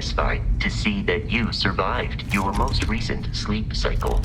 satisfied to see that you survived your most recent sleep cycle.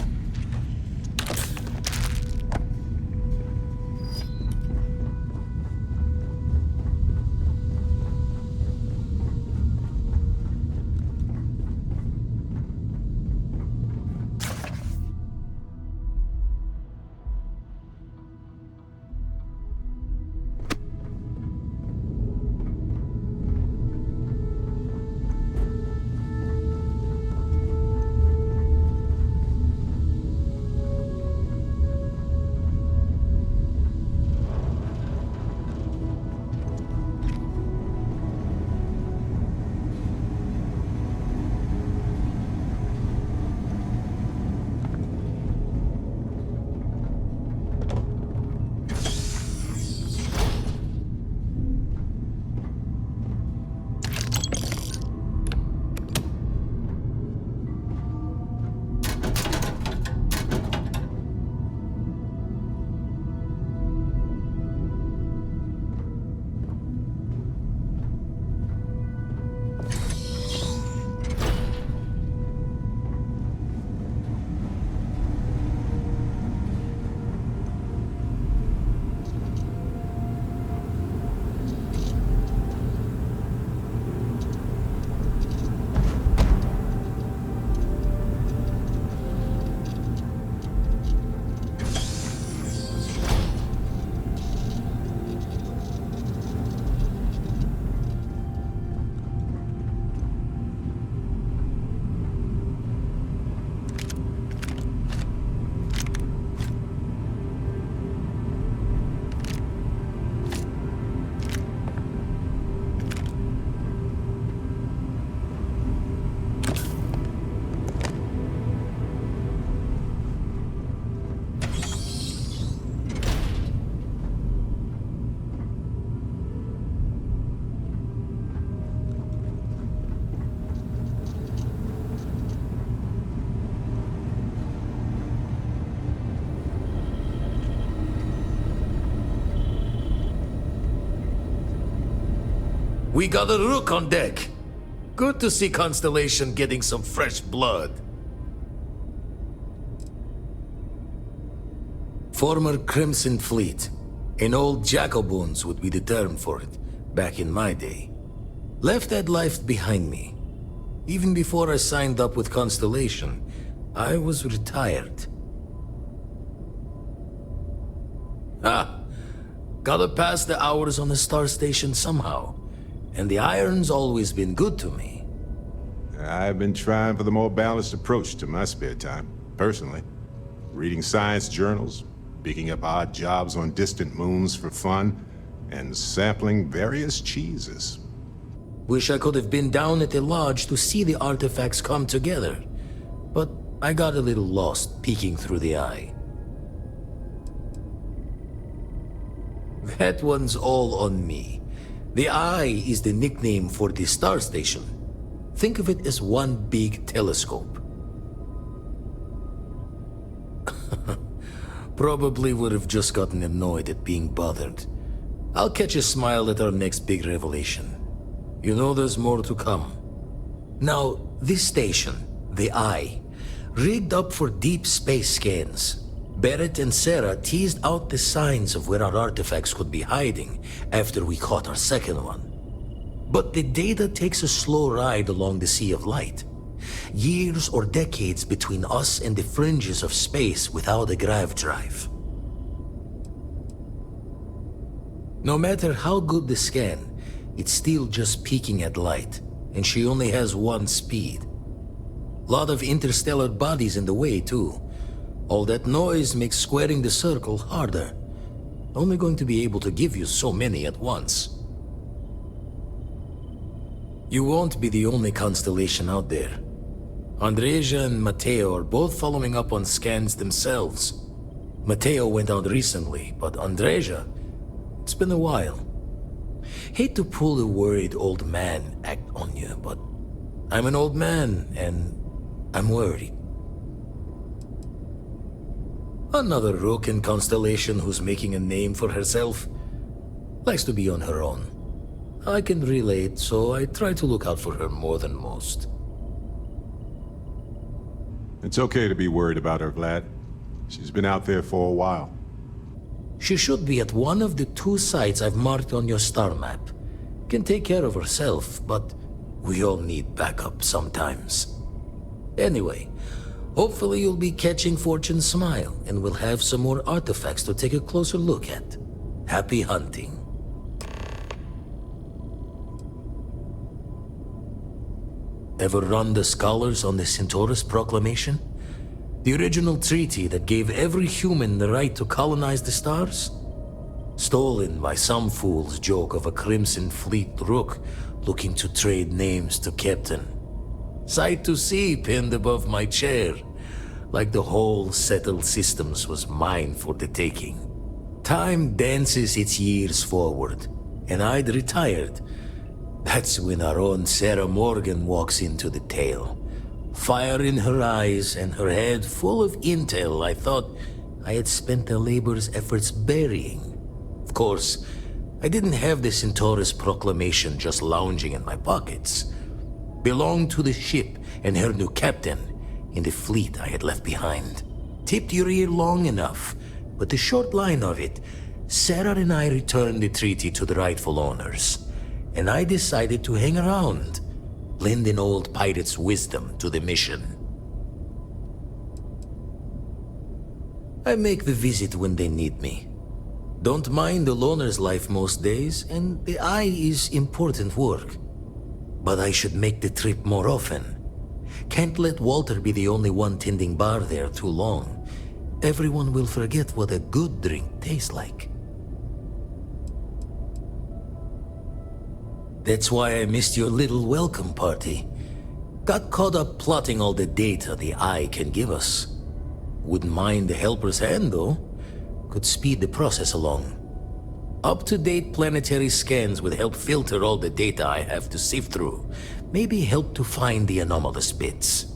We got a rook on deck. Good to see Constellation getting some fresh blood. Former Crimson Fleet. An old Jacoboons would be the term for it, back in my day. Left that life behind me. Even before I signed up with Constellation, I was retired. Gotta pass the hours on the star station somehow. And the iron's always been good to me. I've been trying for the more balanced approach to my spare time, personally. Reading science journals, picking up odd jobs on distant moons for fun, and sampling various cheeses. Wish I could have been down at the lodge to see the artifacts come together. But I got a little lost peeking through the eye. That one's all on me. The Eye is the nickname for the star station. Think of it as one big telescope. Probably would have just gotten annoyed at being bothered. I'll catch a smile at our next big revelation. You know there's more to come. Now, this station, the Eye, rigged up for deep space scans. Barrett and Sarah teased out the signs of where our artifacts could be hiding after we caught our second one. But the data takes a slow ride along the Sea of Light. Years or decades between us and the fringes of space without a grav drive. No matter how good the scan, it's still just peeking at light, and she only has one speed. Lot of interstellar bodies in the way, too. All that noise makes squaring the circle harder. Only going to be able to give you so many at once. You won't be the only constellation out there. Andreja and Matteo are both following up on scans themselves. Matteo went out recently, but Andreja, it's been a while. Hate to pull the worried old man act on you, but I'm an old man and I'm worried. Another rook in Constellation who's making a name for herself. Likes to be on her own. I can relate, so I try to look out for her more than most. It's okay to be worried about her, Vlad. She's been out there for a while. She should be at one of the 2 sites I've marked on your star map. Can take care of herself, but we all need backup sometimes. Anyway, hopefully you'll be catching Fortune's smile, and we'll have some more artifacts to take a closer look at. Happy hunting. Ever run the scholars on the Centaurus Proclamation? The original treaty that gave every human the right to colonize the stars? Stolen by some fool's joke of a Crimson Fleet rook looking to trade names to Captain. Sight to see pinned above my chair, like the whole settled systems was mine for the taking. Time dances its years forward, and I'd retired. That's when our own Sarah Morgan walks into the tale. Fire in her eyes and her head full of intel I thought I had spent the labor's efforts burying. Of course, I didn't have the Centaurus Proclamation just lounging in my pockets. Belonged to the ship and her new captain in the fleet I had left behind. Tipped your ear long enough, but the short line of it, Sarah and I returned the treaty to the rightful owners, and I decided to hang around, lend an old pirate's wisdom to the mission. I make the visit when they need me. Don't mind the loner's life most days, and the eye is important work. But I should make the trip more often. Can't let Walter be the only one tending bar there too long. Everyone will forget what a good drink tastes like. That's why I missed your little welcome party. Got caught up plotting all the data the eye can give us. Wouldn't mind the helper's hand, though. Could speed the process along. Up-to-date planetary scans would help filter all the data I have to sift through. Maybe help to find the anomalous bits.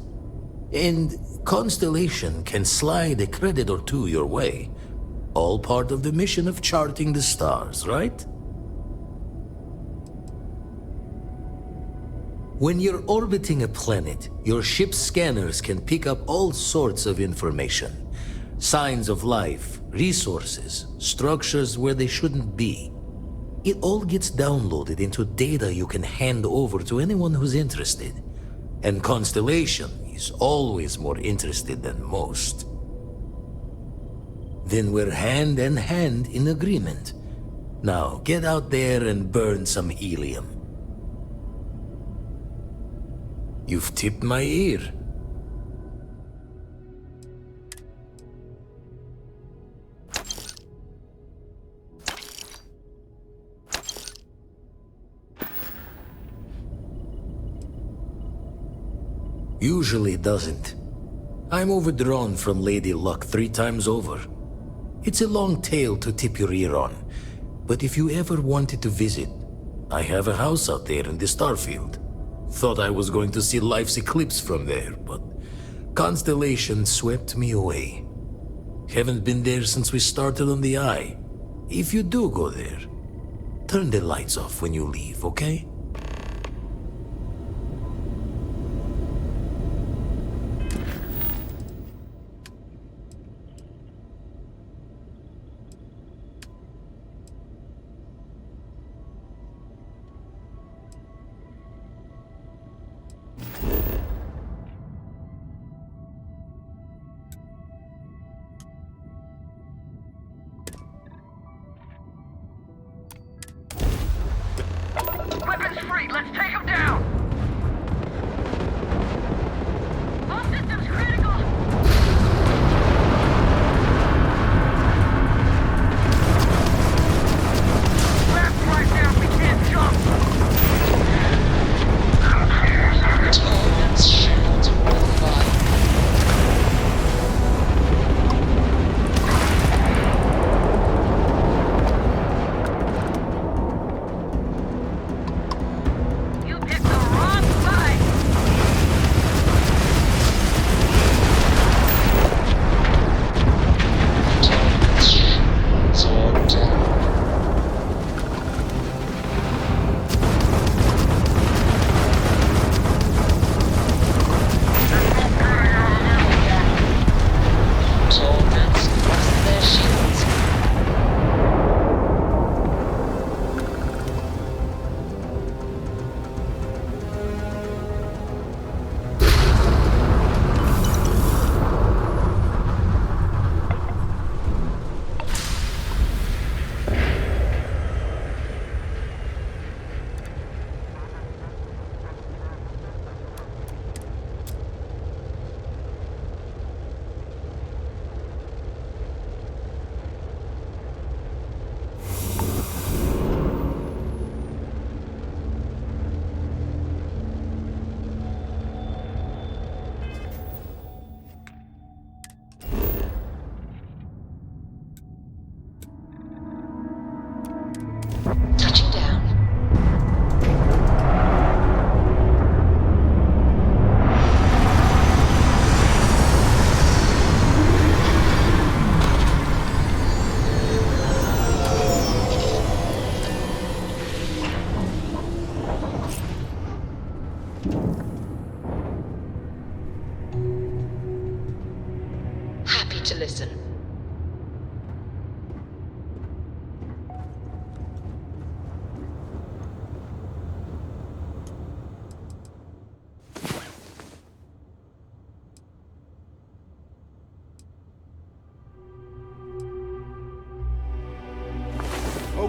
And Constellation can slide a credit or two your way. All part of the mission of charting the stars, right? When you're orbiting a planet, your ship's scanners can pick up all sorts of information. Signs of life, resources, structures where they shouldn't be. It all gets downloaded into data you can hand over to anyone who's interested. And Constellation is always more interested than most. Then we're hand in hand in agreement. Now get out there and burn some helium. You've tipped my ear. Usually doesn't. I'm overdrawn from Lady Luck 3 times over. It's a long tale to tip your ear on, but if you ever wanted to visit, I have a house out there in the Starfield. Thought I was going to see life's eclipse from there, but Constellation swept me away. Haven't been there since we started on the Eye. If you do go there, turn the lights off when you leave, okay? Weapons free! Let's take them down! All systems critical! Left right now, we can't jump! Torrent's shield online. You picked the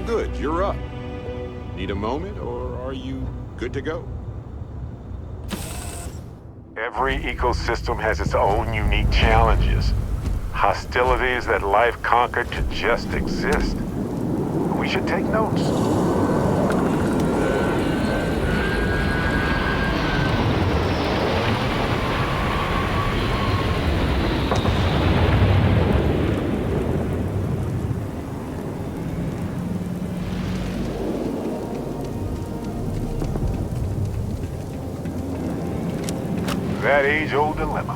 good. You're up. Need a moment, or are you good to go? Every ecosystem has its own unique challenges. Hostilities that life conquered to just exist. We should take notes. That age-old dilemma.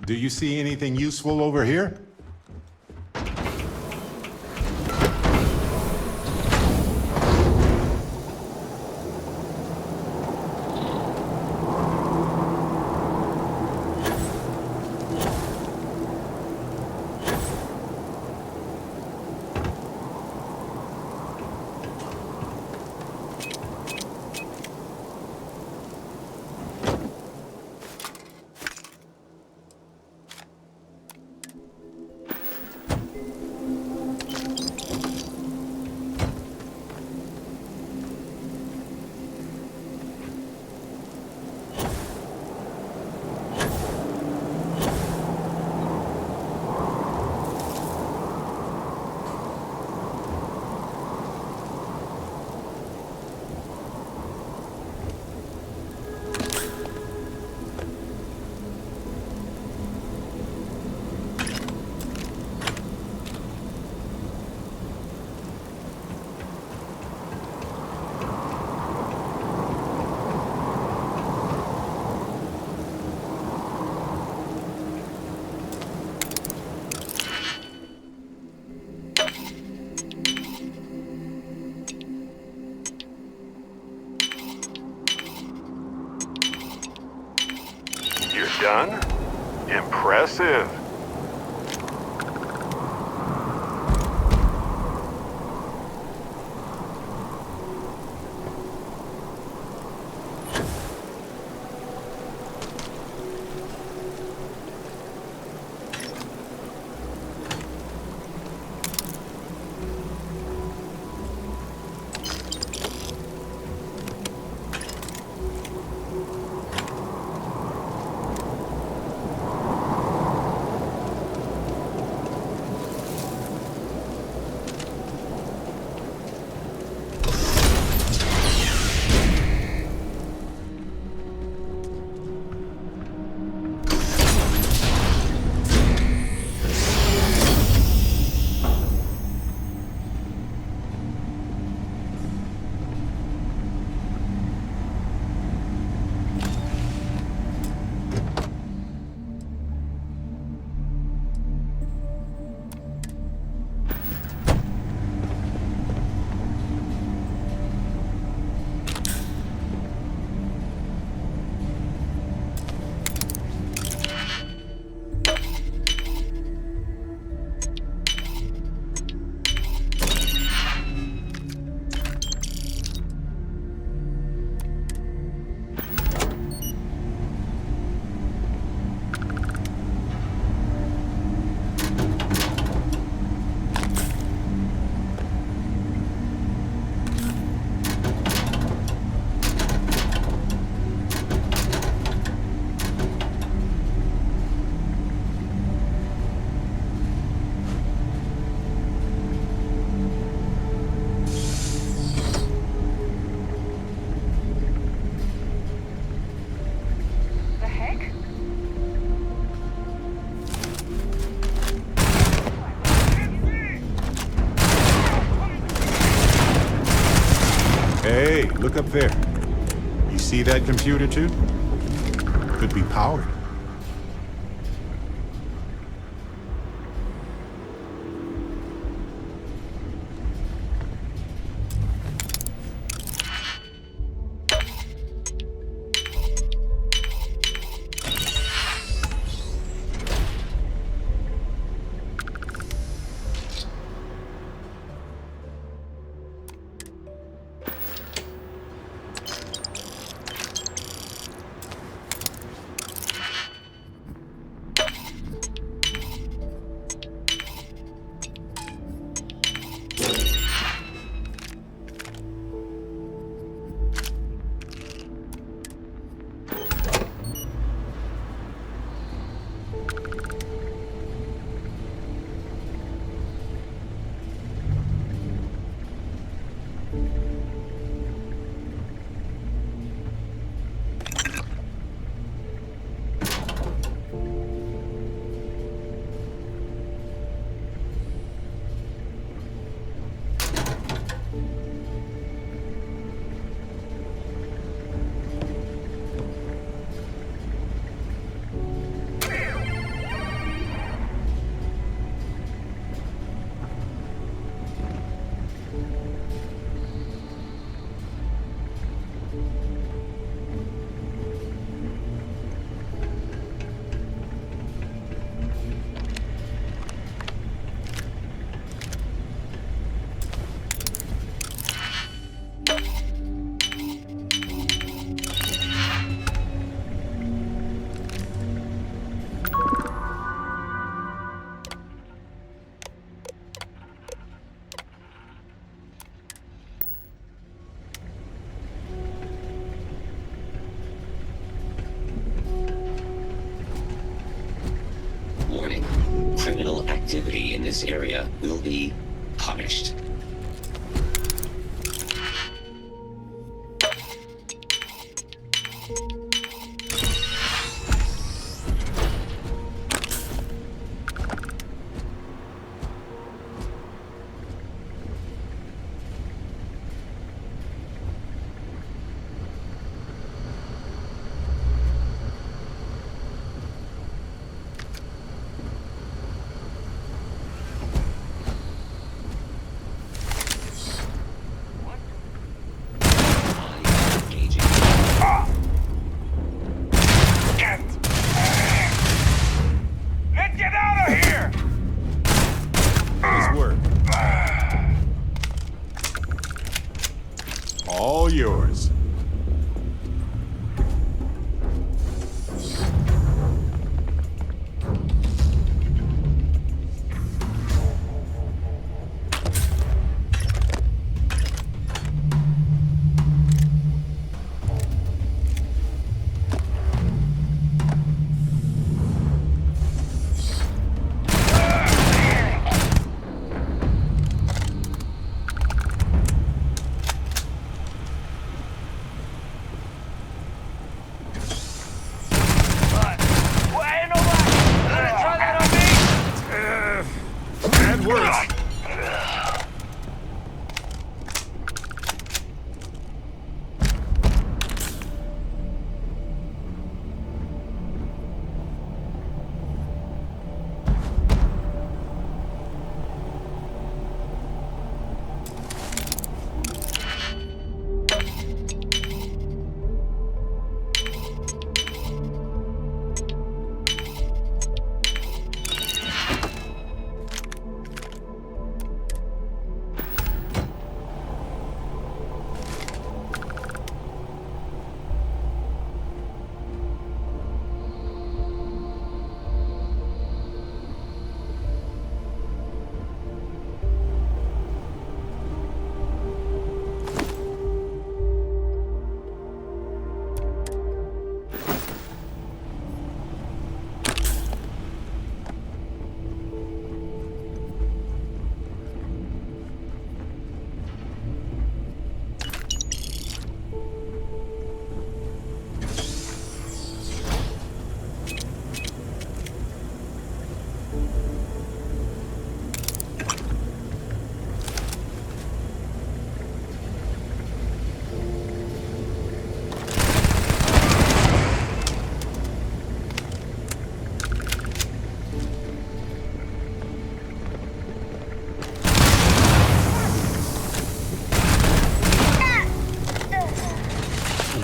Do you see anything useful over here? done? Impressive. Hey, look up there. You see that computer too? Could be powered. Criminal activity in this area will be punished.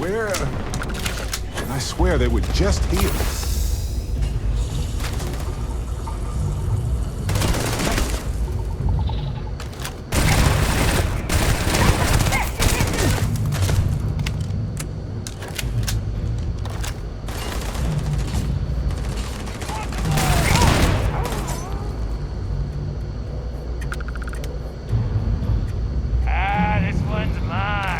I swear they were just here. This one's mine.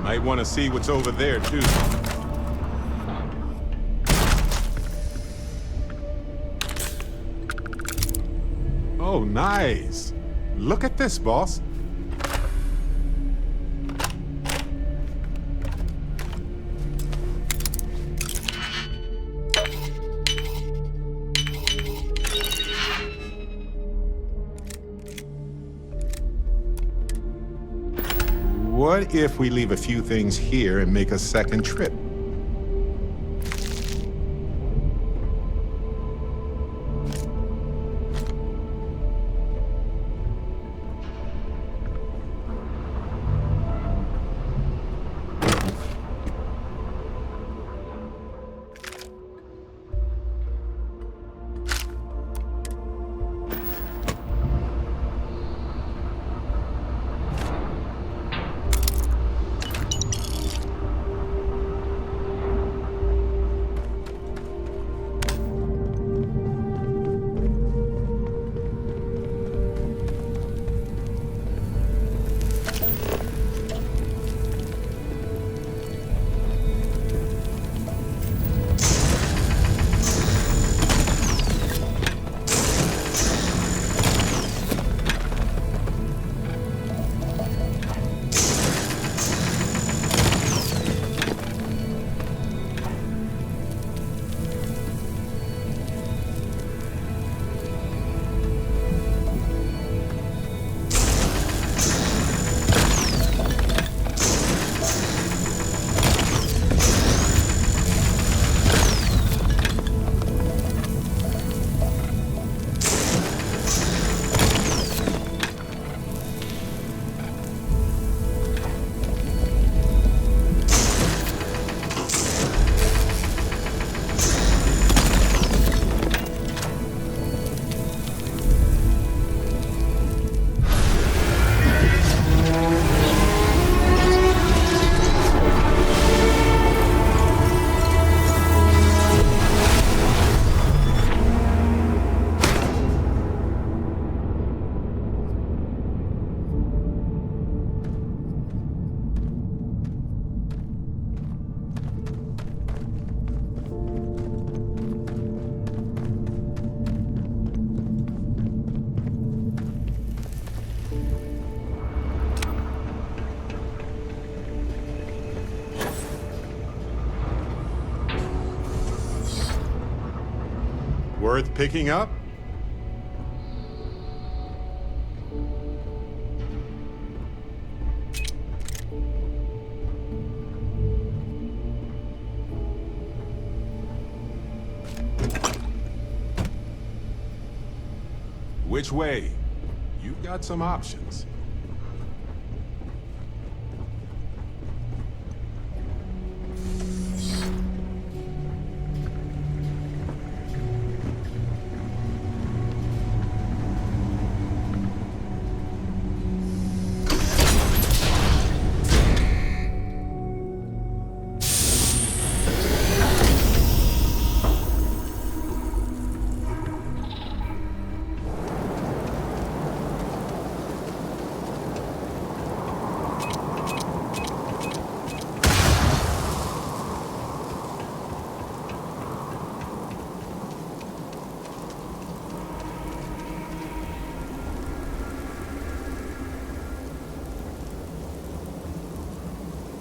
Might want to see what's over there, too. Oh, nice. Look at this, boss. What if we leave a few things here and make a second trip? Worth picking up? Which way? You've got some options.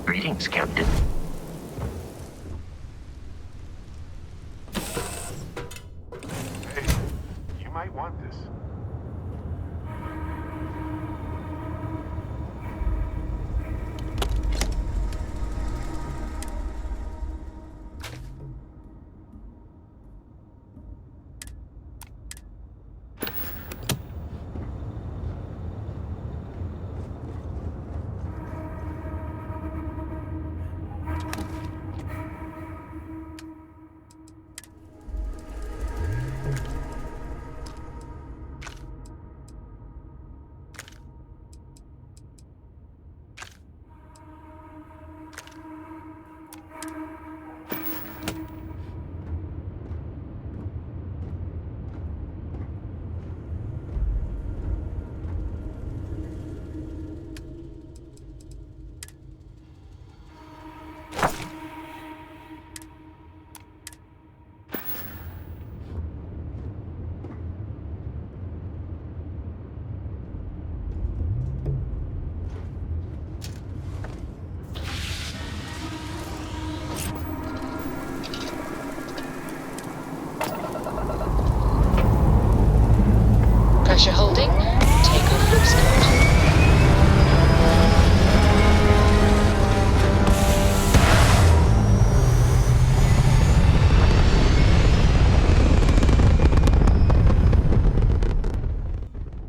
Greetings, Captain. Hey, you might want this. Pressure holding. Takeoff looks good.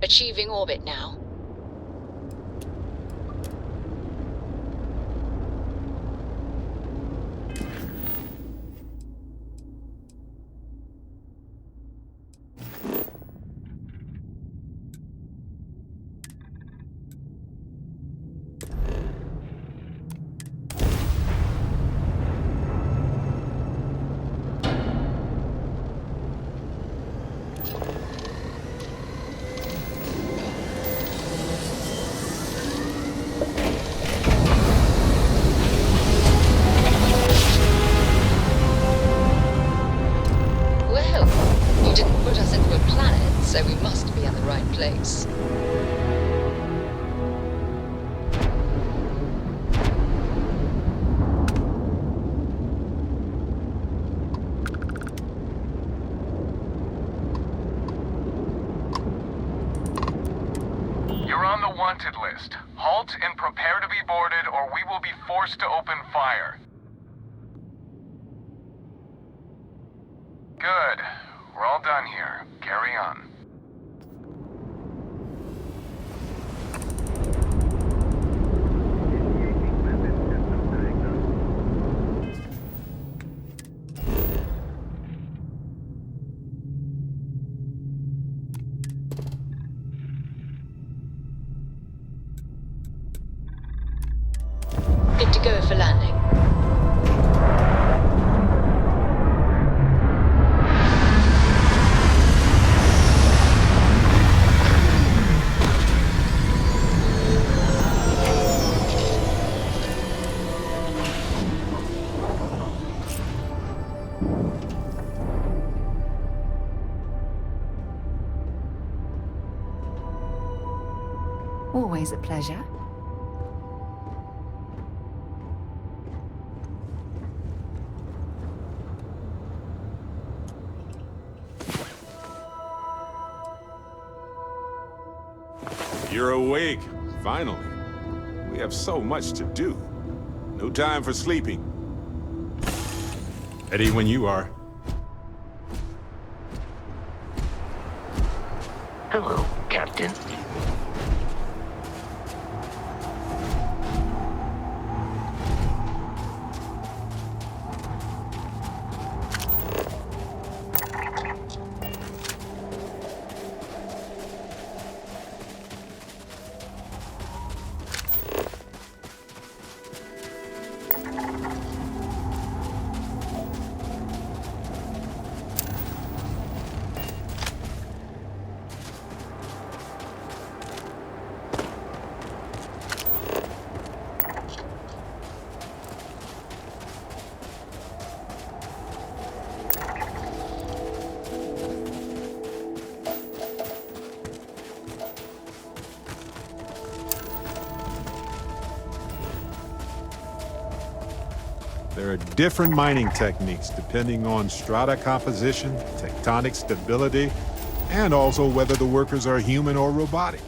Achieving orbit now. So we must be at the right place. You're on the wanted list. Halt and prepare to be boarded, or we will be forced to open fire. Good. We're all done here. Carry on. Good to go for landing. Always a pleasure. You're awake, finally. We have so much to do. No time for sleeping. Ready when you are. Hello, Captain. There are different mining techniques depending on strata composition, tectonic stability, and also whether the workers are human or robotic.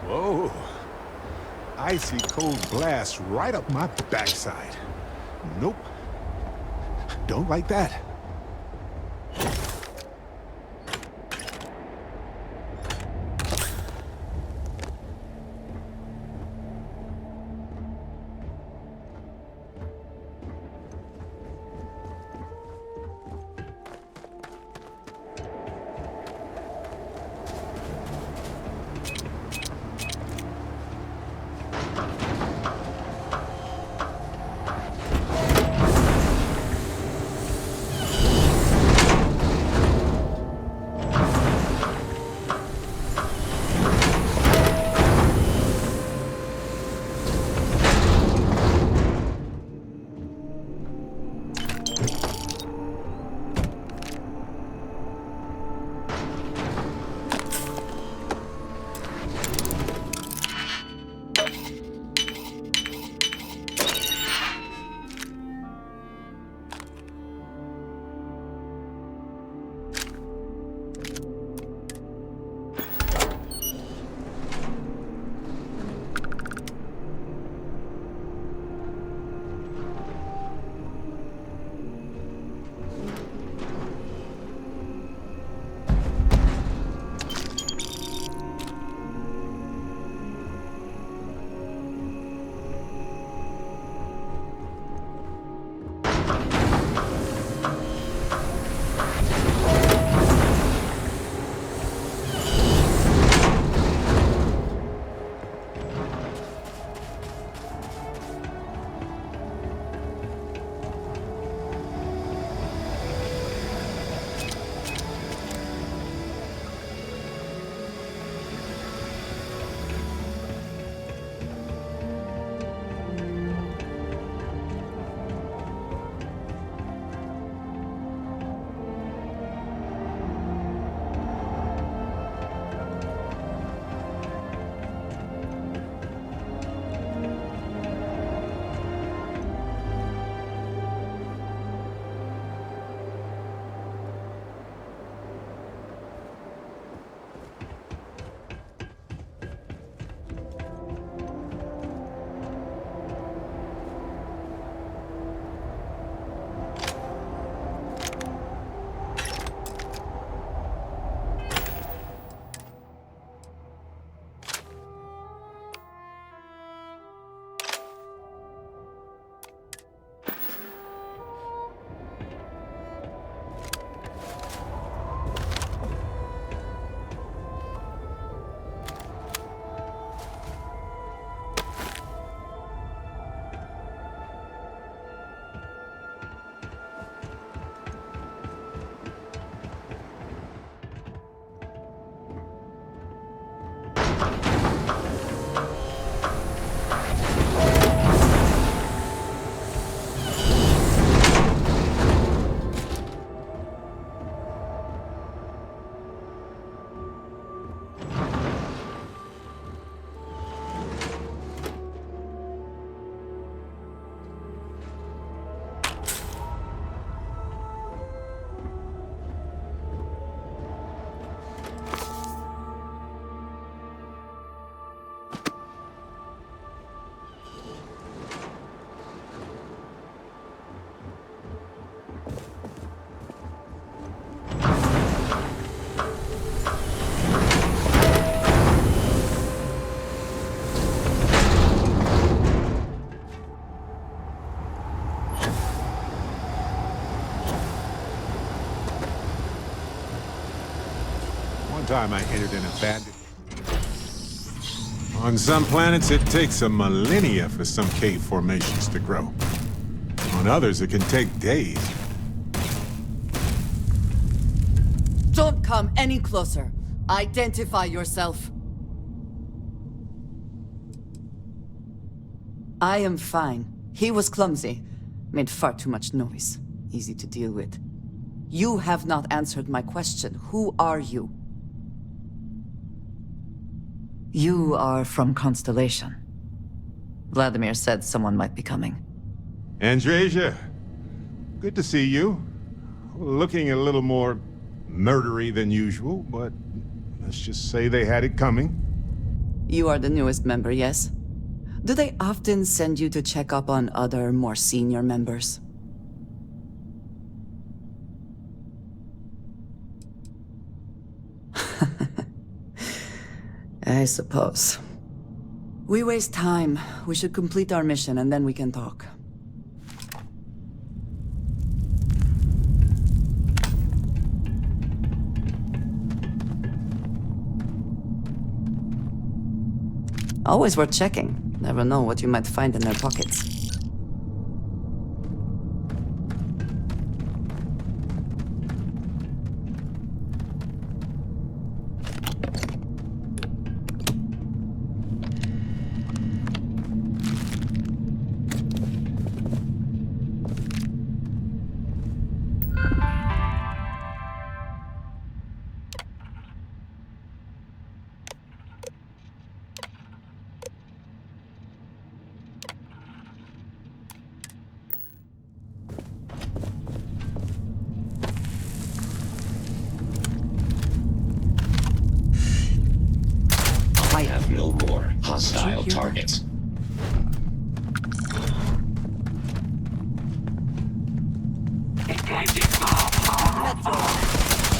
Whoa. Icy cold blast right up my backside. Nope. Don't like that. time I entered an abandoned... On some planets, it takes a millennia for some cave formations to grow. On others, it can take days. Don't come any closer. Identify yourself. I am fine. He was clumsy. Made far too much noise. Easy to deal with. You have not answered my question. Who are you? You are from Constellation. Vladimir said someone might be coming. Andreja, good to see you. Looking a little more murdery than usual, but let's just say they had it coming. You are the newest member, yes? Do they often send you to check up on other, more senior members? I suppose. We waste time. We should complete our mission and then we can talk. Always worth checking. Never know what you might find in their pockets. I have no more hostile targets.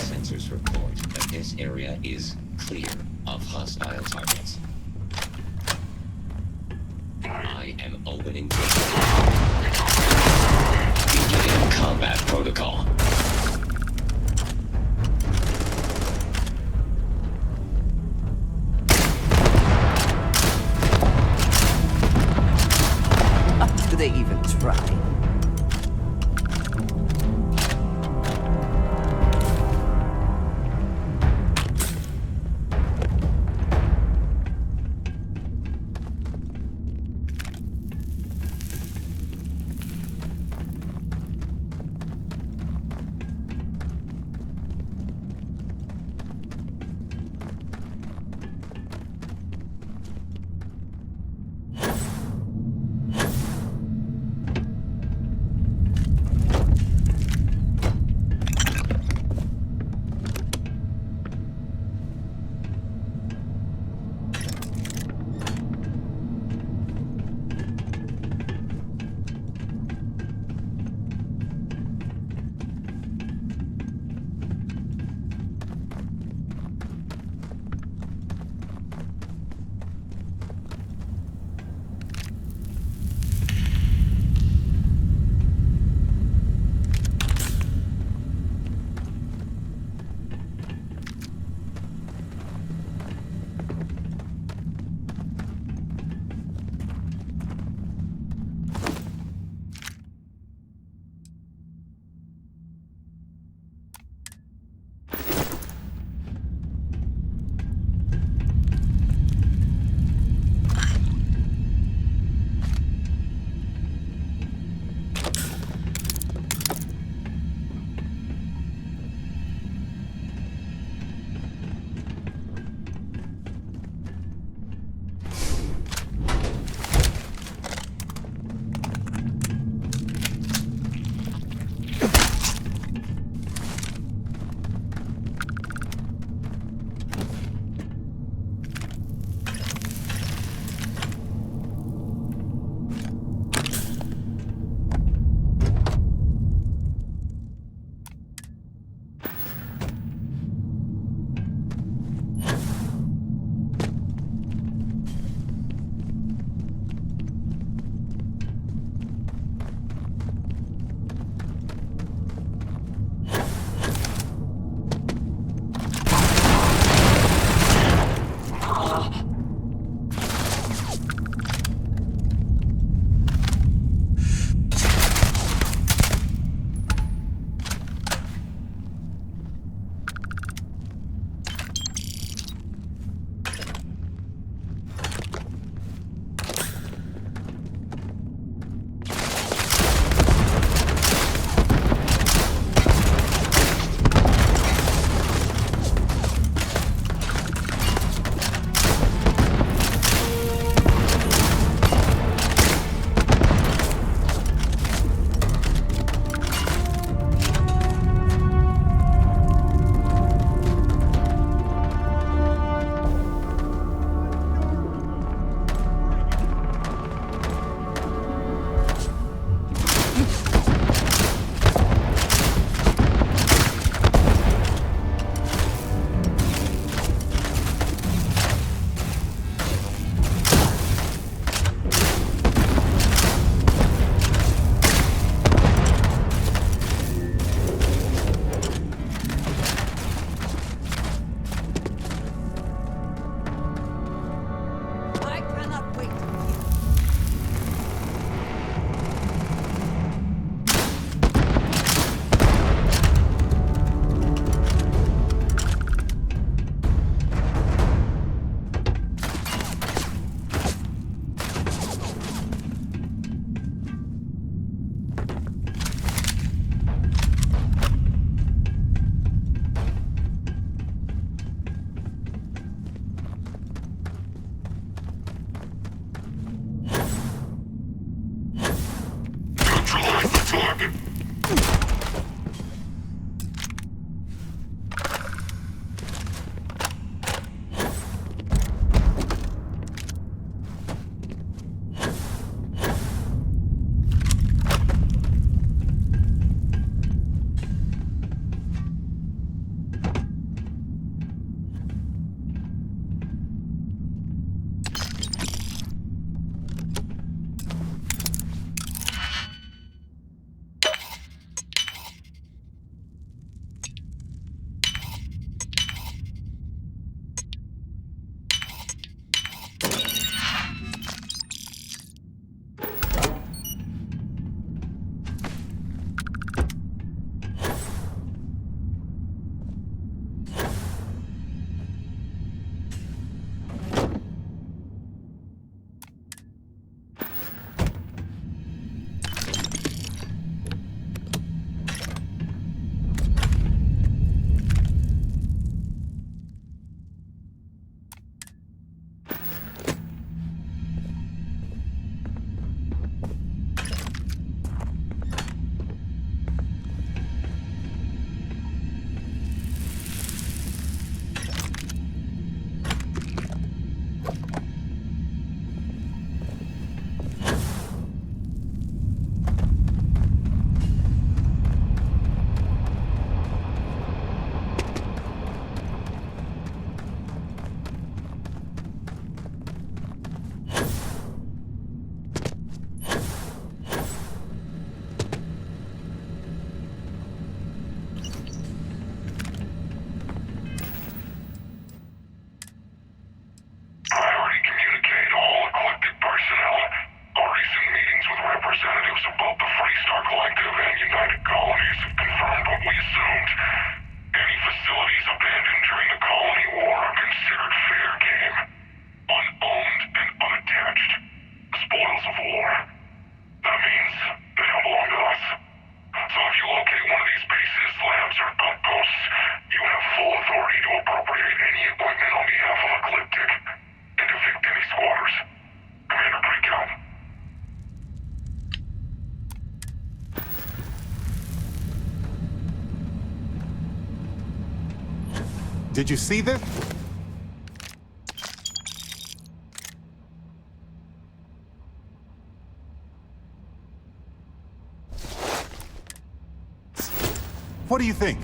Sensors report that this area is clear of hostile targets. I am opening beginning combat protocol. Do they even try? Did you see this? What do you think?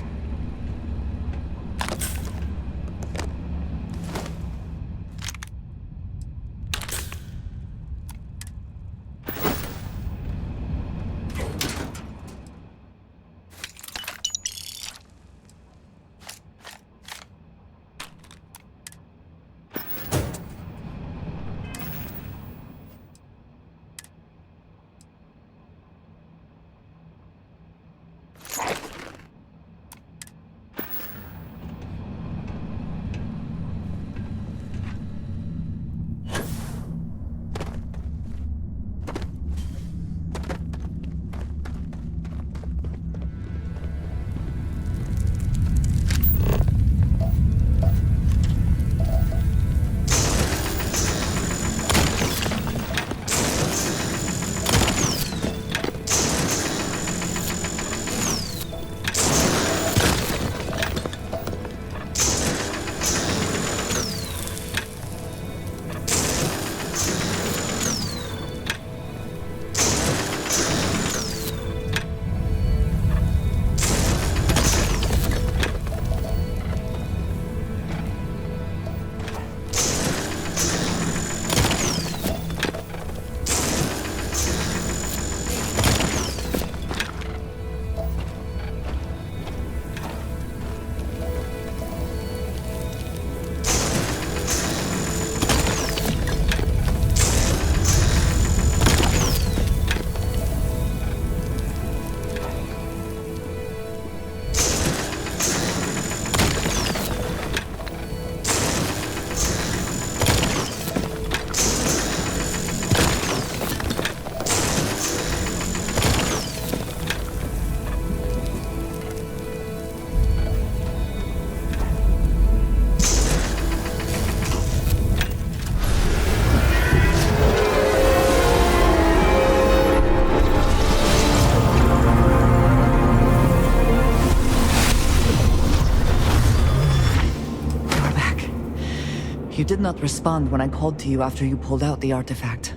You did not respond when I called to you after you pulled out the artifact.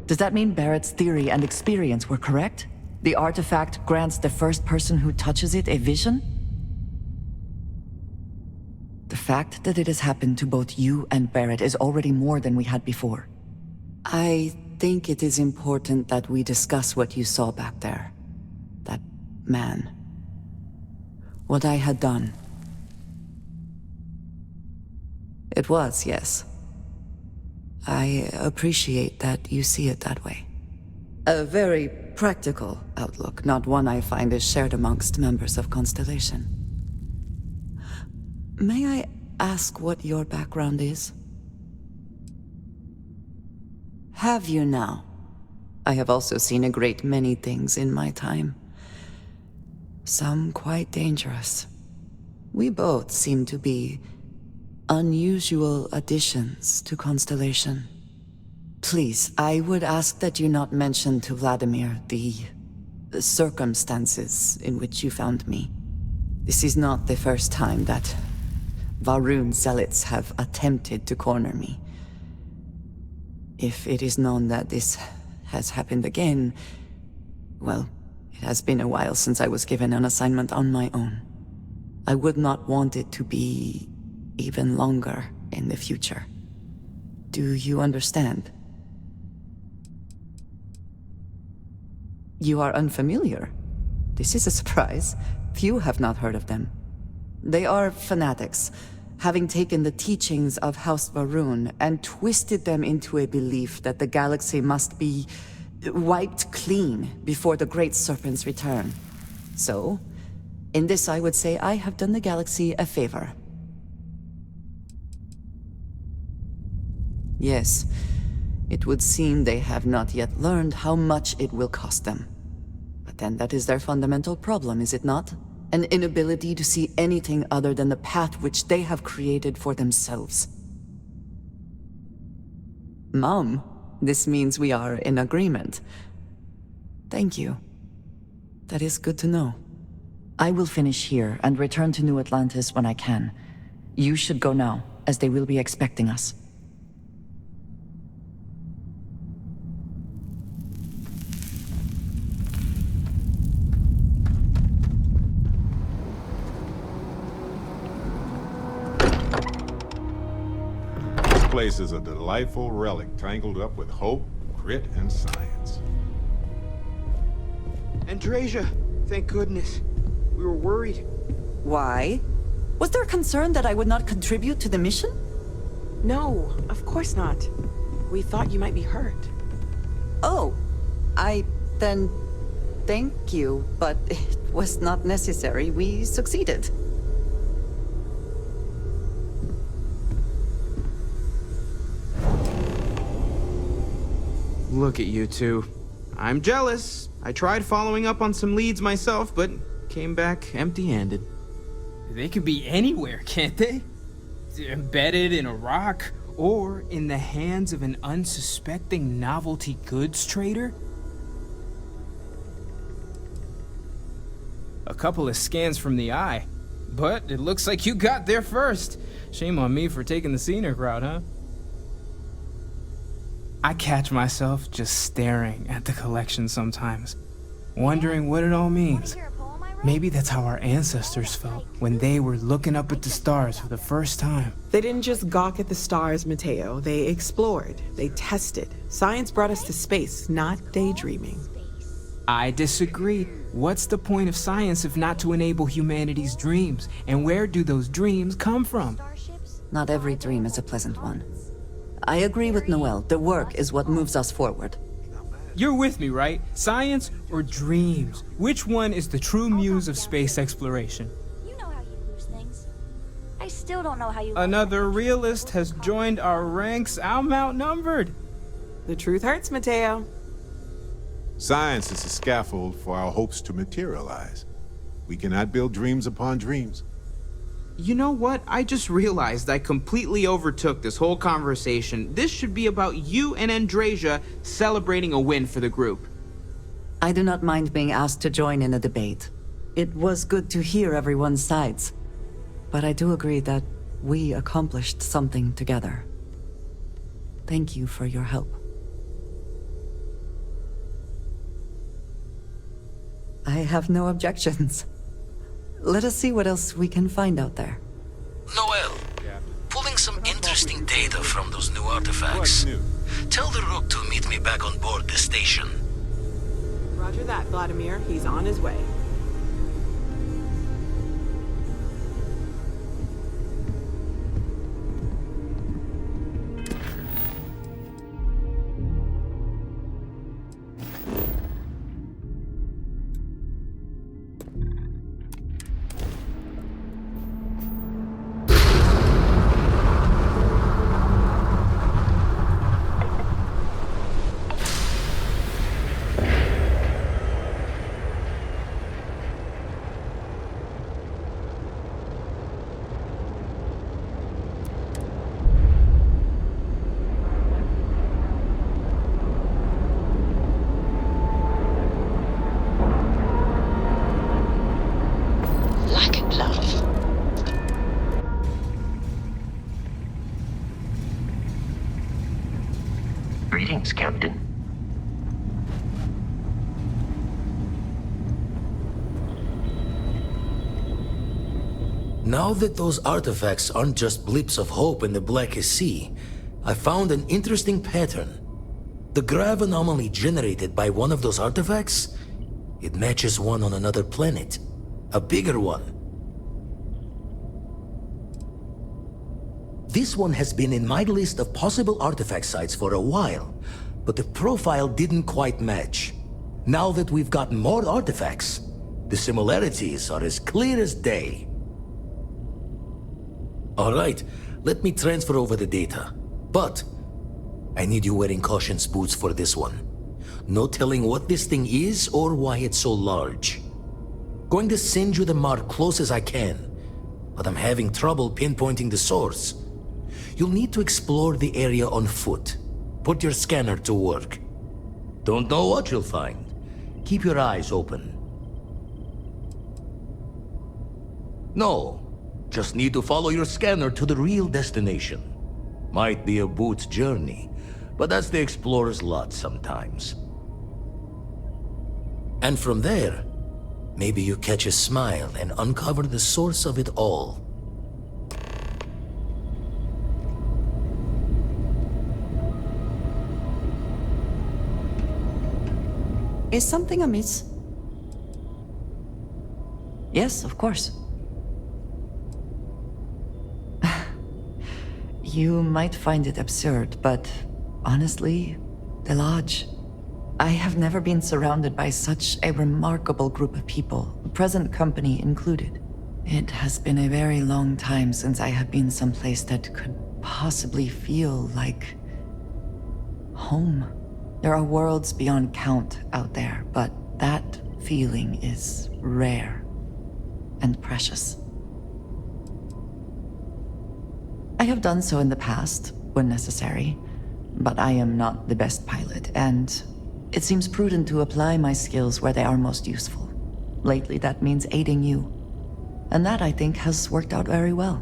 Does that mean Barrett's theory and experience were correct? The artifact grants the first person who touches it a vision? The fact that it has happened to both you and Barrett is already more than we had before. I think it is important that we discuss what you saw back there. That man. What I had done. It was, yes. I appreciate that you see it that way. A very practical outlook, not one I find is shared amongst members of Constellation. May I ask what your background is? Have you now? I have also seen a great many things in my time. Some quite dangerous. We both seem to be unusual additions to Constellation. Please, I would ask that you not mention to Vladimir the circumstances in which you found me. This is not the first time that Va'ruun zealots have attempted to corner me. If it is known that this has happened again, well, it has been a while since I was given an assignment on my own. I would not want it to be even longer in the future. Do you understand? You are unfamiliar. This is a surprise. Few have not heard of them. They are fanatics, having taken the teachings of House Va'ruun and twisted them into a belief that the galaxy must be wiped clean before the Great Serpent's return. So, in this I would say I have done the galaxy a favor. Yes, it would seem they have not yet learned how much it will cost them. But then that is their fundamental problem, is it not? An inability to see anything other than the path which they have created for themselves. Mom, this means we are in agreement. Thank you. That is good to know. I will finish here and return to New Atlantis when I can. You should go now, as they will be expecting us. This place is a delightful relic tangled up with hope, grit, and science. Andreja, thank goodness. We were worried. Why? Was there concern that I would not contribute to the mission? No, of course not. We thought you might be hurt. Oh, then thank you, but it was not necessary. We succeeded. Look at you two. I'm jealous. I tried following up on some leads myself, but came back empty-handed. They could be anywhere, can't they? Embedded in a rock, or in the hands of an unsuspecting novelty goods trader? A couple of scans from the eye, but it looks like you got there first. Shame on me for taking the scenic route, huh? I catch myself just staring at the collection sometimes, wondering what it all means. Maybe that's how our ancestors felt when they were looking up at the stars for the first time. They didn't just gawk at the stars, Mateo. They explored. They tested. Science brought us to space, not daydreaming. I disagree. What's the point of science if not to enable humanity's dreams? And where do those dreams come from? Not every dream is a pleasant one. I agree with Noel. The work is what moves us forward. You're with me, right? Science or dreams? Which one is the true muse of space exploration? You know how you lose things. I still don't know how you... Another realist has joined our ranks. I'm outnumbered. The truth hurts, Mateo. Science is a scaffold for our hopes to materialize. We cannot build dreams upon dreams. You know what? I just realized I completely overtook this whole conversation. This should be about you and Andreja celebrating a win for the group. I do not mind being asked to join in a debate. It was good to hear everyone's sides. But I do agree that we accomplished something together. Thank you for your help. I have no objections. Let us see what else we can find out there. Noel, pulling some interesting data from those new artifacts. Tell the Rook to meet me back on board the station. Roger that, Vladimir. He's on his way. Greetings, Captain. Now that those artifacts aren't just blips of hope in the blackest sea, I found an interesting pattern. The grav anomaly generated by one of those artifacts, it matches one on another planet. A bigger one. This one has been in my list of possible artifact sites for a while, but the profile didn't quite match. Now that we've gotten more artifacts, the similarities are as clear as day. All right, let me transfer over the data. But I need you wearing caution's boots for this one. No telling what this thing is or why it's so large. Going to send you the mark close as I can, but I'm having trouble pinpointing the source. You'll need to explore the area on foot. Put your scanner to work. Don't know what you'll find. Keep your eyes open. No, Just need to follow your scanner to the real destination. Might be a boot's journey, but that's the explorer's lot sometimes. And from there, maybe you catch a smile and uncover the source of it all. Is something amiss? Yes, of course. You might find it absurd, but honestly, the Lodge. I have never been surrounded by such a remarkable group of people, present company included. It has been a very long time since I have been someplace that could possibly feel like home. There are worlds beyond count out there, but that feeling is rare and precious. I have done so in the past, when necessary, but I am not the best pilot, and it seems prudent to apply my skills where they are most useful. Lately, that means aiding you, and that, I think, has worked out very well.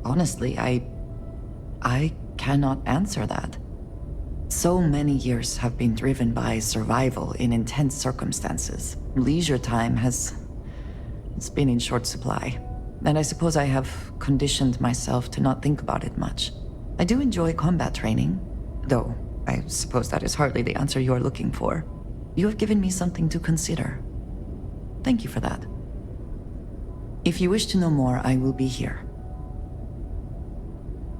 Honestly, I cannot answer that. So many years have been driven by survival in intense circumstances. Leisure time it's been in short supply. And I suppose I have conditioned myself to not think about it much. I do enjoy combat training, though I suppose that is hardly the answer you are looking for. You have given me something to consider. Thank you for that. If you wish to know more, I will be here.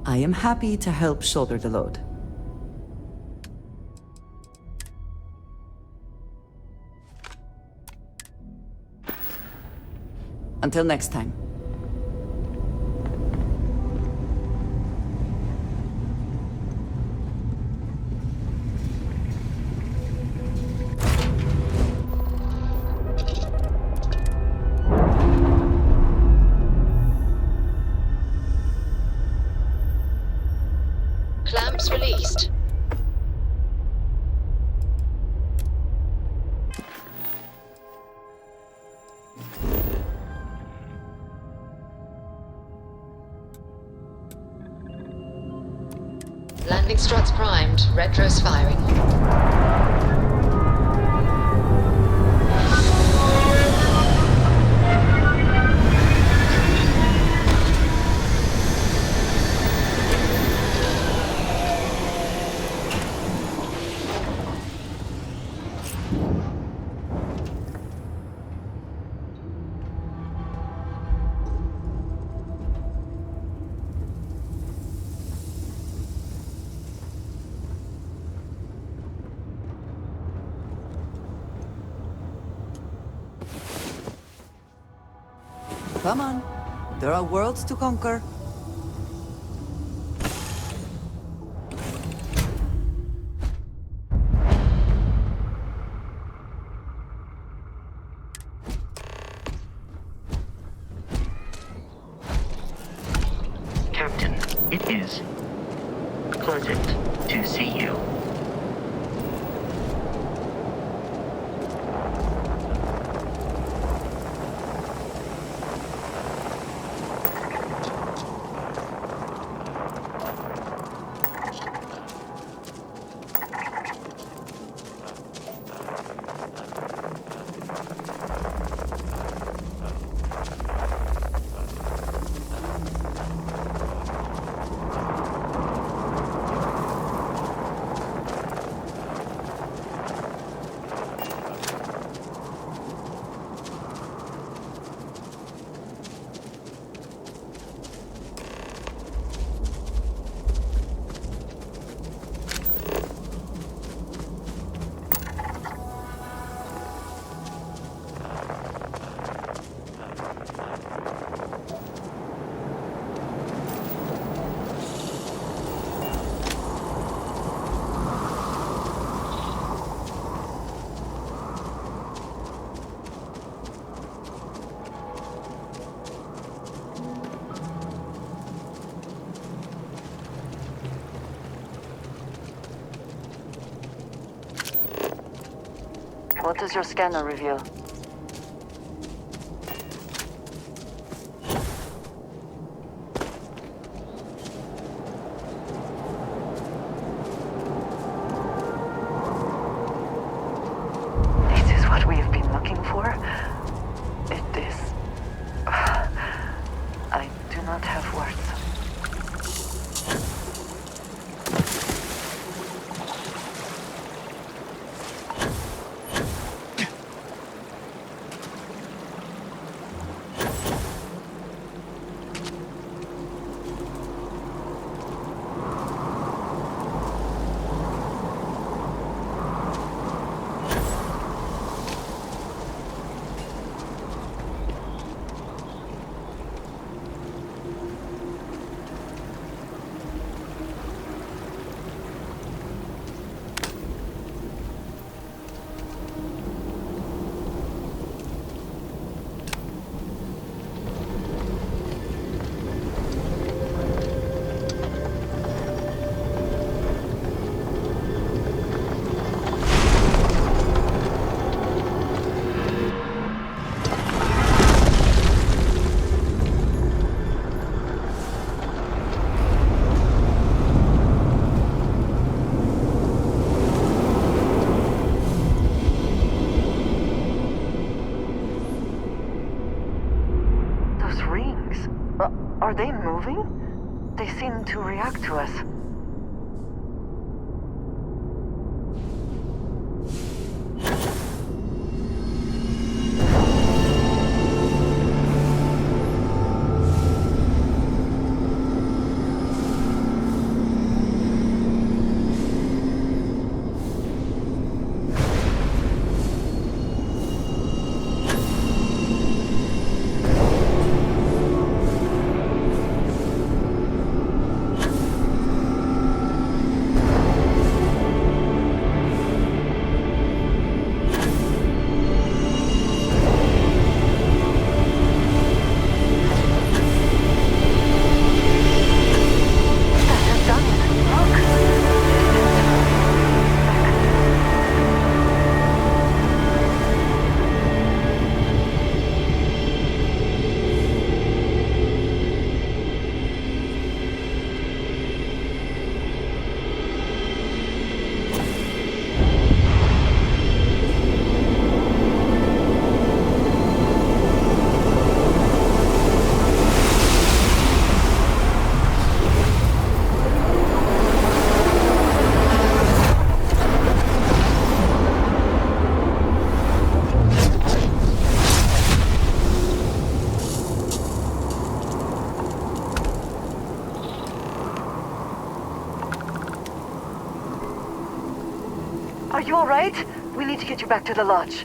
I am happy to help shoulder the load. Until next time. Clamps released. Landing struts primed. Retros firing. Come on. There are worlds to conquer. Captain, it is pleasant to see you. What does your scanner reveal? Are they moving? They seem to react to us. Are you alright? We need to get you back to the lodge.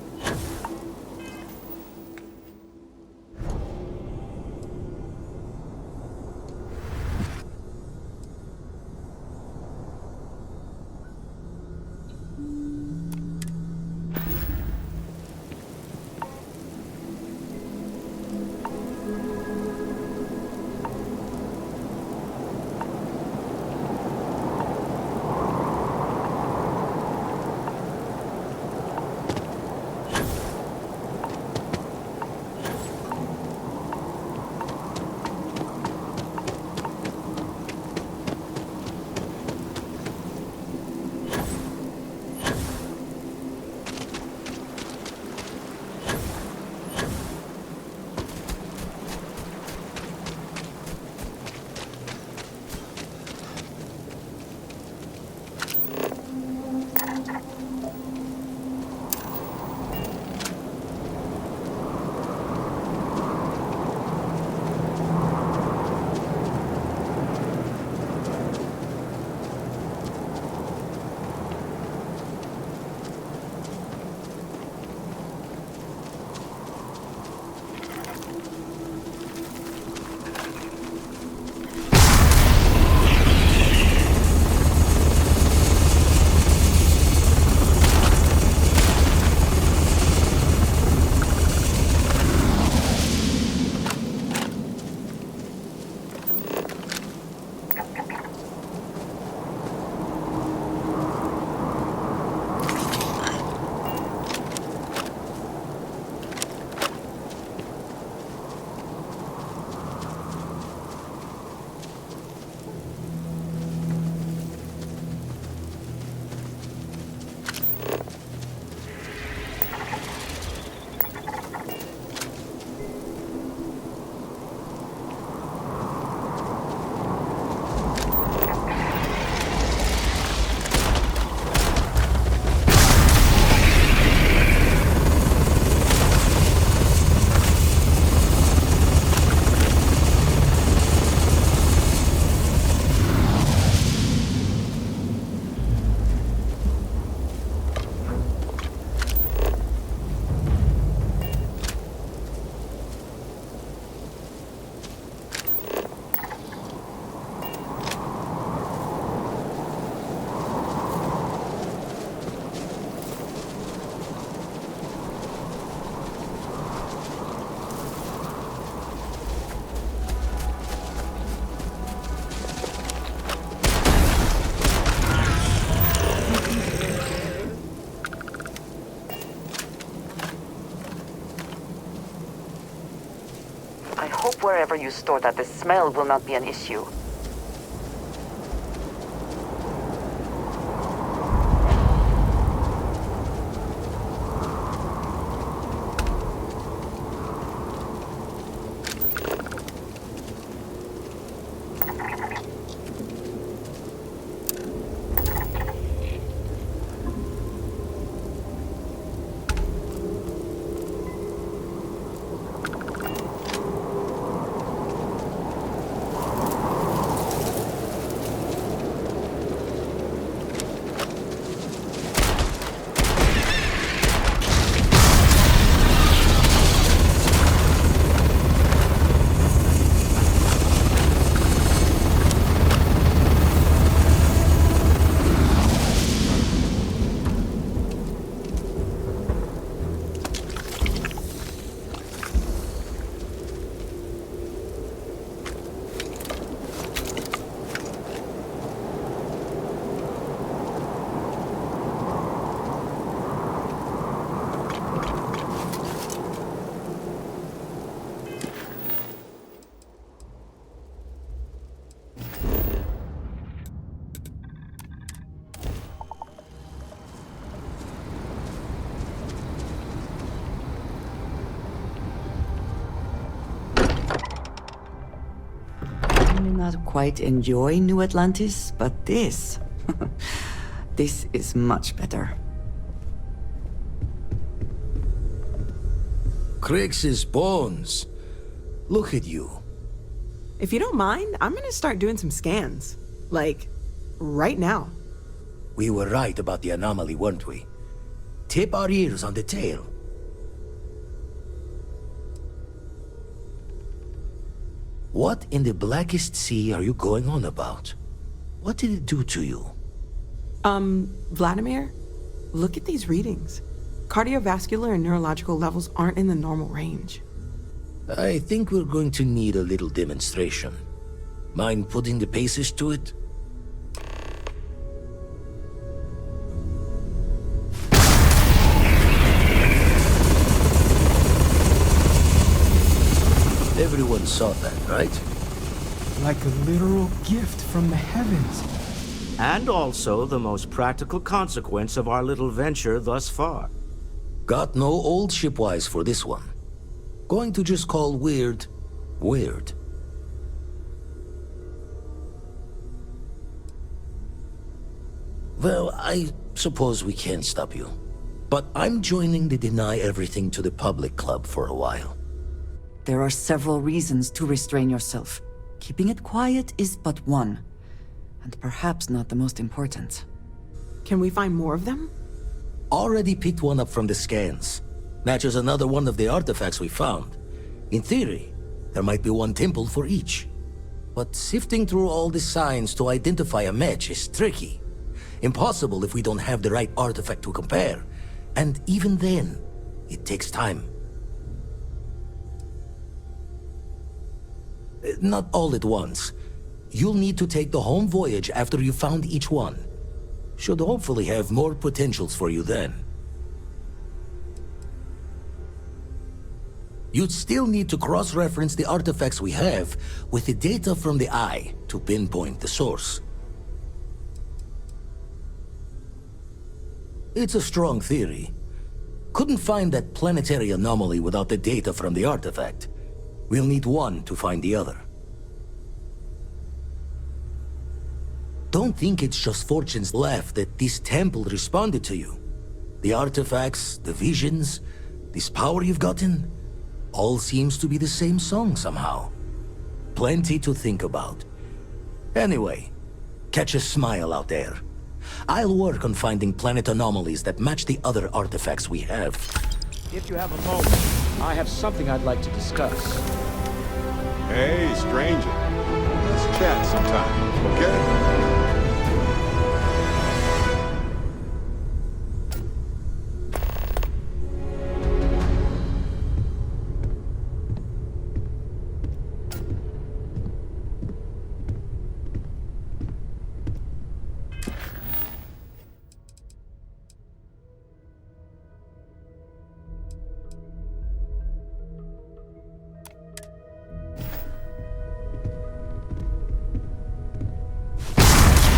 Hope wherever you store that the smell will not be an issue. I may not quite enjoy New Atlantis, but this... this is much better. Crix's bones. Look at you. If you don't mind, I'm gonna start doing some scans. Like, right now. We were right about the anomaly, weren't we? Tip our ears on the tail. What in the blackest sea are you going on about? What did it do to you? Vladimir, look at these readings. Cardiovascular and neurological levels aren't in the normal range. I think we're going to need a little demonstration. Mind putting the paces to it? Everyone saw that, right? Like a literal gift from the heavens. And also the most practical consequence of our little venture thus far. Got no old shipwise for this one. Going to just call weird, weird. Well, I suppose we can't stop you. But I'm joining the Deny Everything to the Public Club for a while. There are several reasons to restrain yourself. Keeping it quiet is but one. And perhaps not the most important. Can we find more of them? Already picked one up from the scans. Matches another one of the artifacts we found. In theory, there might be one temple for each. But sifting through all the signs to identify a match is tricky. Impossible if we don't have the right artifact to compare. And even then, it takes time. Not all at once. You'll need to take the home voyage after you found each one. Should hopefully have more potentials for you then. You'd still need to cross-reference the artifacts we have with the data from the Eye to pinpoint the source. It's a strong theory. Couldn't find that planetary anomaly without the data from the artifact. We'll need one to find the other. Don't think it's just fortune's left that this temple responded to you. The artifacts, the visions, this power you've gotten, all seems to be the same song somehow. Plenty to think about. Anyway, catch a smile out there. I'll work on finding planet anomalies that match the other artifacts we have. If you have a moment, I have something I'd like to discuss. Hey, stranger. Let's chat sometime, okay?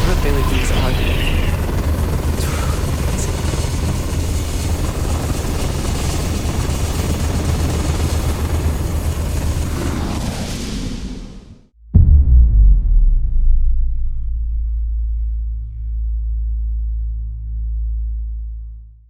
Abilities are